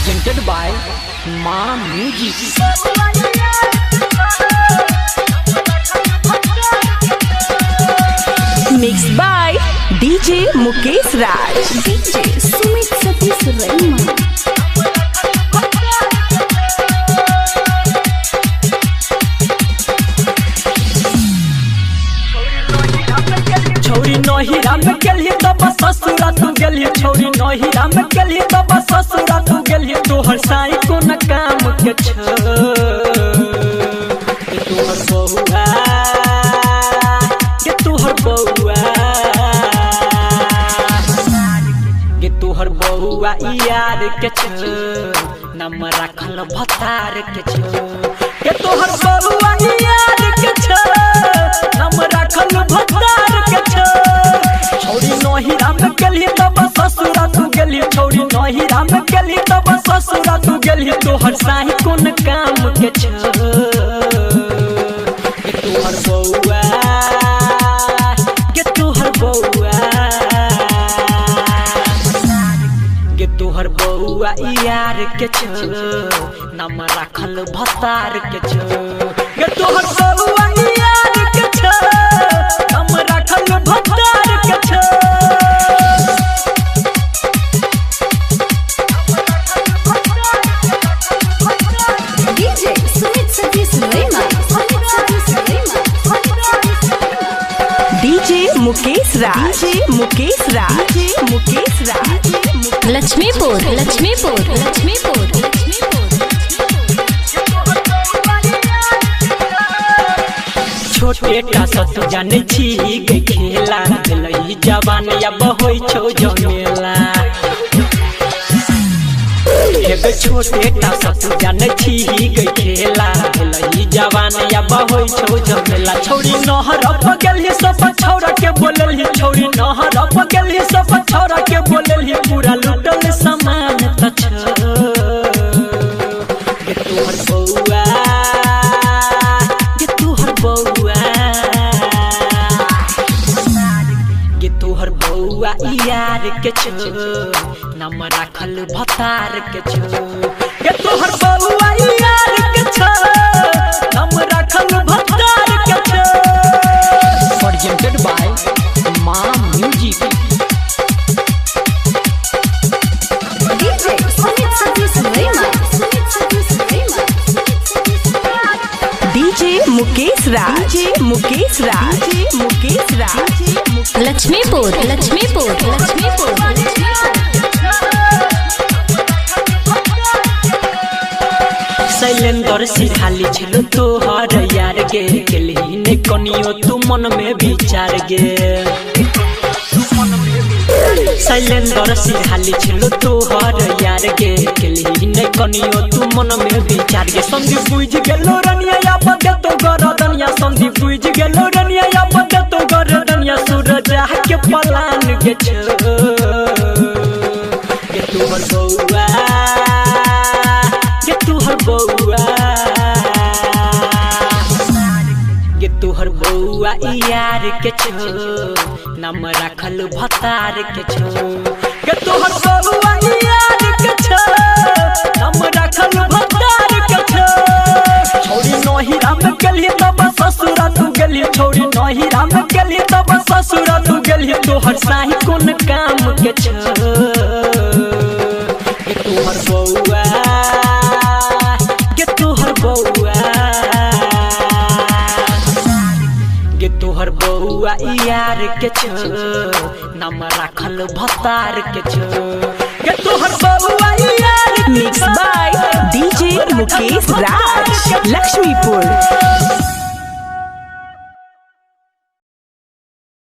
presented by Ma Music. Mixed by DJ Mukesh Raj, DJ Sumit Satish Rehman. छौरी नहिरा में गेली तब ससुरा तू गेली, छौरी नहिरा में गेली तब ससुरा तू गेली। तोहर साई कोन काम के छ तोहर बहुआ के तोहर बहुआ के तोहर बहुआ यार के छ नाम राखल भतार के छ के तोहर बहुआ यार के छ नाम राखल भतार के छ। छौरी नहिरा में गेली तब ससुरा तू गेली, छौरी नहिरा में गेली तब ससुरा तू गेली। तोहर साही कोन काम के छ तोहर बउआ के तोहर बउआ के तोहर बउआ यार के छ नाम राखल भतार के छ के तोहर बउआ यार के छ नाम राखल भतार के छ। DJ Sumit Satish Rehman, DJ Mukesh Raj, DJ Mukesh Raj, Mukesh Raj, Lakshmipur, Lakshmipur, Lakshmipur, Lakshmipur. छोटे का सत जाने छी के खेला दिलई जवान या बहोई छो जमेला। एगो छोटे का सत जाने छी के खेला दिलई जवान या बहोई छो जमेला। छौरी नहर पर गेली सब छौरा के बोलली, छौरी नहर पर गेली सब छौरा के बोलली। पूरा लुटल समान त छ के तोहर बउआ के तोहर बउआ के तोहर बउआ यार के छ नाम राखल भतार के छ के तोहर बउआ यार के छ नाम राखल भतार के छ। Presented by Ma Music. DJ Sumit Satish Rehman, DJ Mukesh Raj, DJ Mukesh Raj, Mukesh Raj, Lakshmipur, Lakshmipur, Lakshmipur, Lakshmipur. Shailendra सिरहाली छलो तोहर यार गे गेली ने कनियो तू मन में विचार गे। शैलेंद्र सिरहाली छलो तोहर यार गे गेली ने कनियो तू मन में विचार गे। संदीप बुझ गेलो रनिया या बदे तो गरदनिया, संदीप बुझ गेलो रनिया या बदे तो गरदनिया। सूरज के पलान गे छ के तोहर बउआ के तोहर बउआ के तोहर बउआ यार के छ नाम राखल भतार के छ के तोहर बउआ यार के छ नाम राखल भतार के छ। छौरी नहिरा में गेली तब ससुरा तू गेली, छौरी नहिरा में गेली तब ससुरा तू गेली। तोहर साही कोन काम के छ के तोहर बउआ के तोहर बउआ के तोहर बउआ यार के छ नाम राखल भतार के छ के तोहर बउआ यार। Mixed by DJ Mukesh Raj, Lakshmipur.